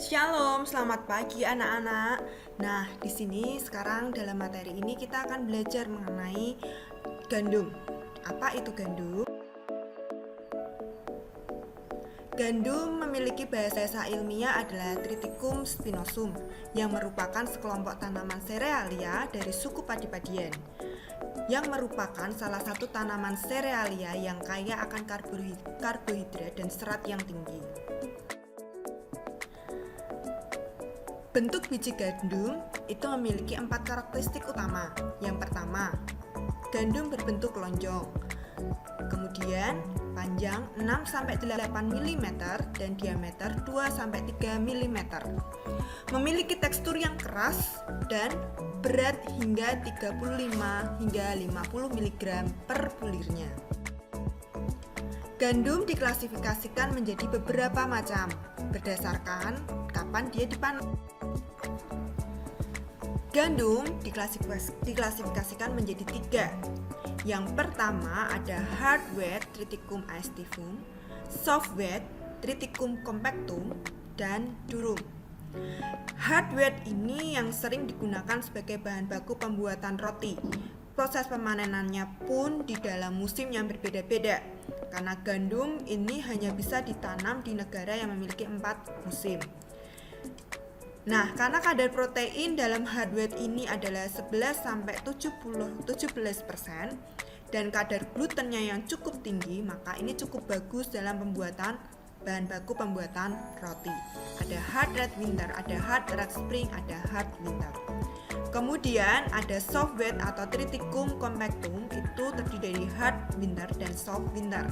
Shalom, selamat pagi anak-anak. Nah, di sini sekarang dalam materi ini kita akan belajar mengenai gandum. Apa itu gandum? Gandum memiliki bahasa ilmiah adalah Triticum spinosum yang merupakan sekelompok tanaman serealia dari suku padi-padian yang merupakan salah satu tanaman serealia yang kaya akan karbohidrat dan serat yang tinggi. Bentuk biji gandum itu memiliki 4 karakteristik utama. Yang pertama, gandum berbentuk lonjong. Kemudian, panjang 6-8 mm dan diameter 2-3 mm. Memiliki tekstur yang keras dan berat hingga 35 hingga 50 mg per bulirnya. Gandum diklasifikasikan menjadi beberapa macam berdasarkan kapan dia dipanen. Gandum diklasifikasikan menjadi 3. Yang pertama ada hard wheat Triticum aestivum, soft wheat Triticum compactum, dan durum. Hard wheat ini yang sering digunakan sebagai bahan baku pembuatan roti. Proses pemanenannya pun di dalam musim yang berbeda-beda, karena gandum ini hanya bisa ditanam di negara yang memiliki 4 musim. Nah, karena kadar protein dalam hard wheat ini adalah 11-17% dan kadar glutennya yang cukup tinggi, maka ini cukup bagus dalam pembuatan bahan baku pembuatan roti. Ada hard red winter, ada hard red spring, ada hard winter. Kemudian ada soft wheat atau Triticum compactum, itu terdiri dari hard winter dan soft winter.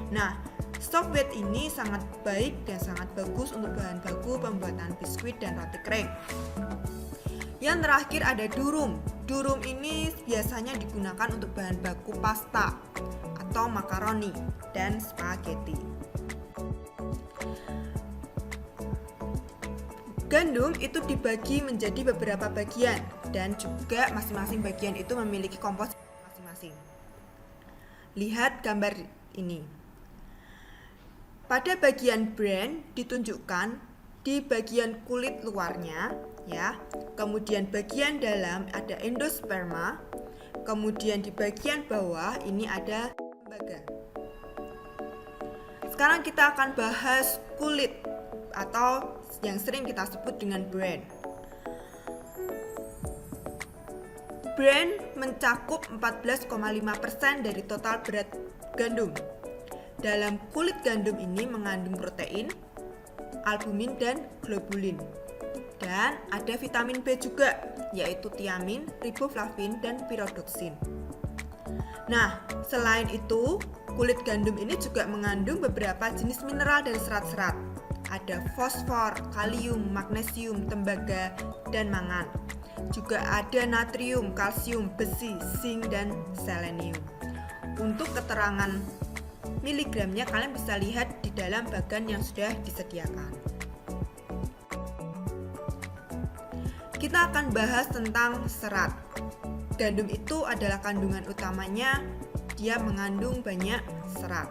Nah, soft wheat ini sangat baik dan sangat bagus untuk bahan baku pembuatan biskuit dan roti kering. Yang terakhir ada durum. Durum ini biasanya digunakan untuk bahan baku pasta atau makaroni dan spaghetti. Gandum itu dibagi menjadi beberapa bagian dan juga masing-masing bagian itu memiliki komposisi masing-masing. Lihat gambar ini. Pada bagian bran ditunjukkan di bagian kulit luarnya, ya. Kemudian bagian dalam ada endosperma. Kemudian di bagian bawah ini ada tembaga. Sekarang kita akan bahas kulit atau yang sering kita sebut dengan bran. Bran mencakup 14,5% dari total berat gandum. Dalam kulit gandum ini mengandung protein, albumin, dan globulin. Dan ada vitamin B juga, yaitu tiamin, riboflavin, dan pyridoxine. Nah, selain itu, kulit gandum ini juga mengandung beberapa jenis mineral dan serat-serat. Ada fosfor, kalium, magnesium, tembaga, dan mangan. Juga ada natrium, kalsium, besi, zinc, dan selenium. Untuk keterangan miligramnya kalian bisa lihat di dalam bagan yang sudah disediakan. Kita akan bahas tentang serat. Gandum itu adalah kandungan utamanya, dia mengandung banyak serat.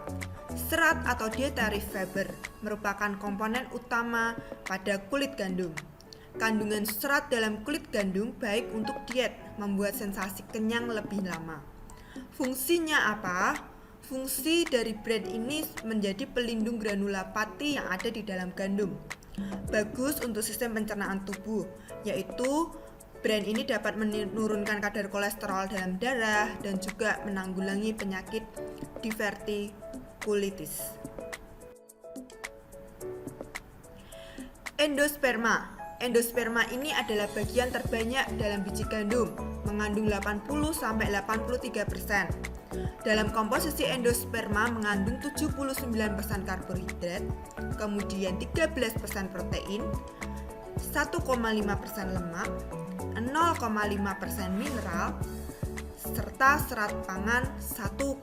Serat atau dietary fiber merupakan komponen utama pada kulit gandum. Kandungan serat dalam kulit gandum baik untuk diet, membuat sensasi kenyang lebih lama. Fungsinya apa? Fungsi dari bran ini menjadi pelindung granula pati yang ada di dalam gandum. Bagus untuk sistem pencernaan tubuh, yaitu bran ini dapat menurunkan kadar kolesterol dalam darah dan juga menanggulangi penyakit divertikulitis. Endosperma. Endosperma ini adalah bagian terbanyak dalam biji gandum, mengandung 80-83%. Dalam komposisi endosperma mengandung 79% karbohidrat, kemudian 13% protein, 1,5% lemak, 0,5% mineral, serta serat pangan 1,5%.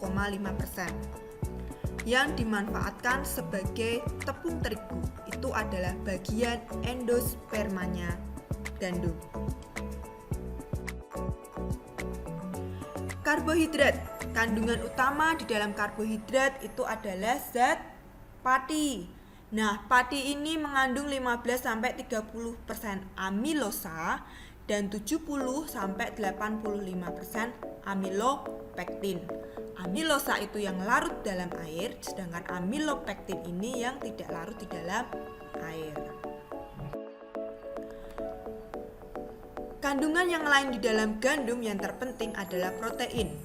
Yang dimanfaatkan sebagai tepung terigu itu adalah bagian endospermanya gandum. Karbohidrat. Kandungan utama di dalam karbohidrat itu adalah zat pati. Nah, padi ini mengandung 15-30% amilosa dan 70-85% amilopektin. Amilosa itu yang larut dalam air, sedangkan amilopektin ini yang tidak larut di dalam air. Kandungan yang lain di dalam gandum yang terpenting adalah protein.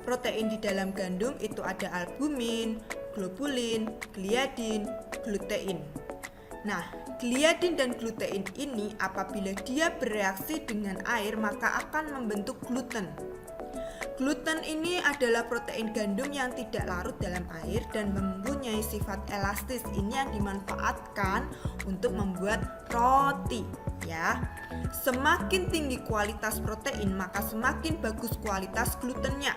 Protein di dalam gandum itu ada albumin, globulin, gliadin, glutein. Nah, gliadin dan glutein ini apabila dia bereaksi dengan air maka akan membentuk gluten. Gluten ini adalah protein gandum yang tidak larut dalam air dan mempunyai sifat elastis. Ini yang dimanfaatkan untuk membuat roti, ya. Semakin tinggi kualitas protein, maka semakin bagus kualitas glutennya.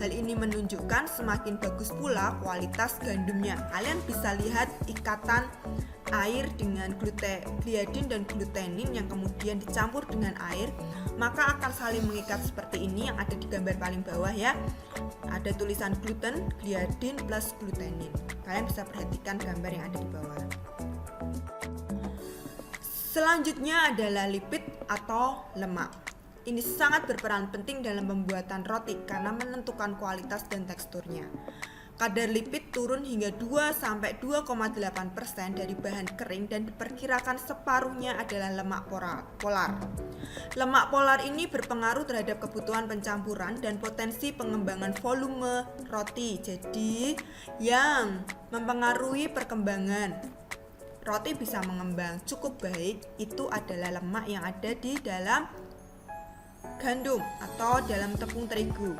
Hal ini menunjukkan semakin bagus pula kualitas gandumnya. Kalian bisa lihat ikatan air dengan gliadin dan glutenin yang kemudian dicampur dengan air, maka akan saling mengikat seperti ini yang ada di gambar paling bawah ya. Ada tulisan gluten, gliadin plus glutenin. Kalian bisa perhatikan gambar yang ada di bawah. Selanjutnya adalah lipid atau lemak. Ini sangat berperan penting dalam pembuatan roti karena menentukan kualitas dan teksturnya. Kadar lipid turun hingga 2-2,8% dari bahan kering dan diperkirakan separuhnya adalah lemak polar. Lemak polar ini berpengaruh terhadap kebutuhan pencampuran dan potensi pengembangan volume roti. Jadi, yang mempengaruhi perkembangan roti bisa mengembang cukup baik itu adalah lemak yang ada di dalam gandum atau dalam tepung terigu.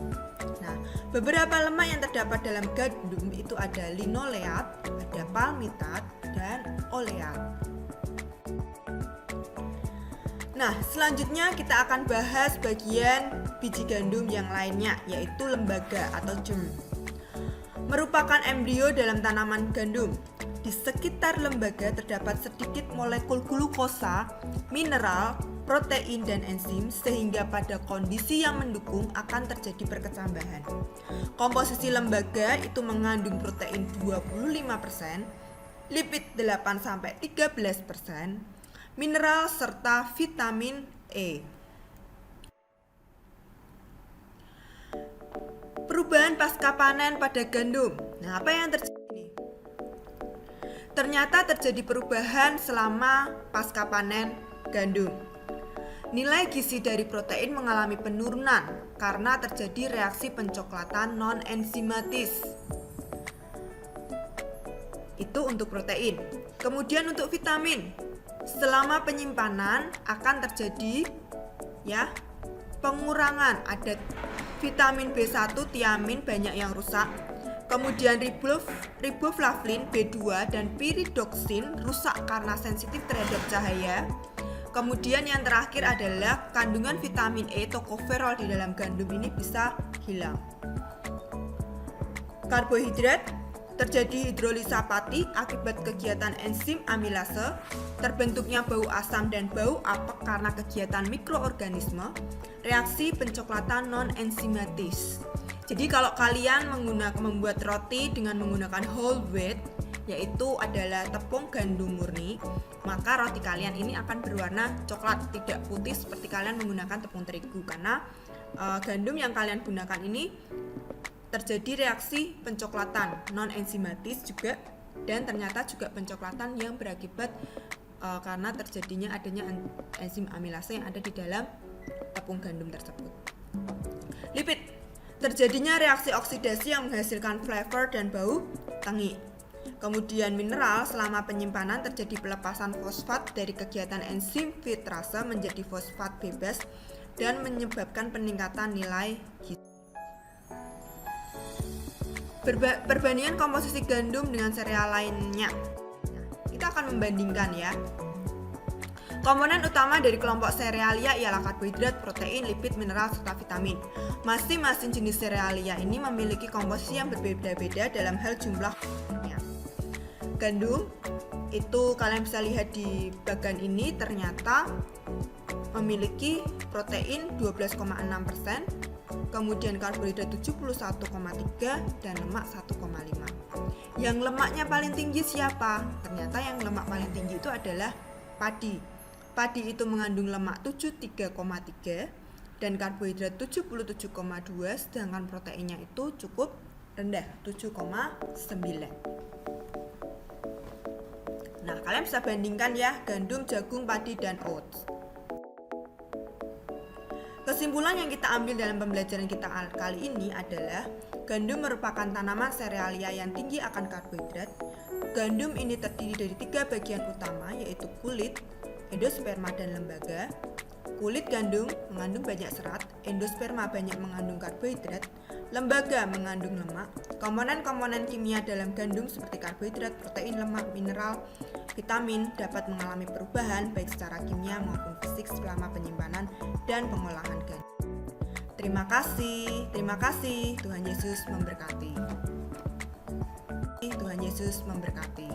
Nah, beberapa lemak yang terdapat dalam gandum itu ada linoleat, ada palmitat, dan oleat. Nah, selanjutnya kita akan bahas bagian biji gandum yang lainnya, yaitu lembaga atau germ. Merupakan embrio dalam tanaman gandum. Di sekitar lembaga terdapat sedikit molekul glukosa, mineral, protein, dan enzim sehingga pada kondisi yang mendukung akan terjadi perkecambahan. Komposisi lembaga itu mengandung protein 25%, lipid 8-13%, mineral serta vitamin E. Perubahan pasca panen pada gandum. Nah, apa yang terjadi? Ternyata terjadi perubahan selama pasca panen gandum. Nilai gizi dari protein mengalami penurunan karena terjadi reaksi pencoklatan non-enzimatis. Itu untuk protein. Kemudian untuk vitamin, selama penyimpanan akan terjadi pengurangan. Ada vitamin B1, tiamin banyak yang rusak. Kemudian riboflavin, B2, dan piridoksin rusak karena sensitif terhadap cahaya. Kemudian yang terakhir adalah kandungan vitamin E, tokoferol di dalam gandum ini bisa hilang. Karbohidrat, terjadi hidrolisa pati akibat kegiatan enzim amilase, terbentuknya bau asam dan bau apek karena kegiatan mikroorganisme, reaksi pencoklatan non-enzimatis. Jadi kalau kalian membuat roti dengan menggunakan whole wheat, yaitu adalah tepung gandum murni, maka roti kalian ini akan berwarna coklat, tidak putih seperti kalian menggunakan tepung terigu, karena gandum yang kalian gunakan ini terjadi reaksi pencoklatan non-enzimatis juga, dan ternyata juga pencoklatan yang berakibat karena terjadinya adanya enzim amilase yang ada di dalam tepung gandum tersebut. Lipid, terjadinya reaksi oksidasi yang menghasilkan flavor dan bau tangi. Kemudian mineral, selama penyimpanan terjadi pelepasan fosfat dari kegiatan enzim filtrase menjadi fosfat bebas dan menyebabkan peningkatan nilai gizi. Perbandingan komposisi gandum dengan sereal lainnya. Nah, kita akan membandingkan ya. Komponen utama dari kelompok serealia ialah karbohidrat, protein, lipid, mineral, serta vitamin. Masing-masing jenis serealia ini memiliki komposisi yang berbeda-beda dalam hal jumlah. Gandum itu kalian bisa lihat di bagian ini ternyata memiliki protein 12,6%, kemudian karbohidrat 71,3 dan lemak 1,5. Yang lemaknya paling tinggi siapa? Ternyata yang lemak paling tinggi itu adalah padi. Padi itu mengandung lemak 73,3 dan karbohidrat 77,2, sedangkan proteinnya itu cukup rendah, 7,9. Nah, kalian bisa bandingkan ya gandum, jagung, padi, dan oats. Kesimpulan yang kita ambil dalam pembelajaran kita kali ini adalah gandum merupakan tanaman serealia yang tinggi akan karbohidrat. Gandum ini terdiri dari 3 bagian utama, yaitu kulit, endosperma, dan lembaga. Kulit gandum mengandung banyak serat, endosperma banyak mengandung karbohidrat, lembaga mengandung lemak. Komponen-komponen kimia dalam gandum seperti karbohidrat, protein, lemak, mineral, vitamin dapat mengalami perubahan baik secara kimia maupun fisik selama penyimpanan dan pengolahan gandum. Terima kasih. Tuhan Yesus memberkati. Tuhan Yesus memberkati.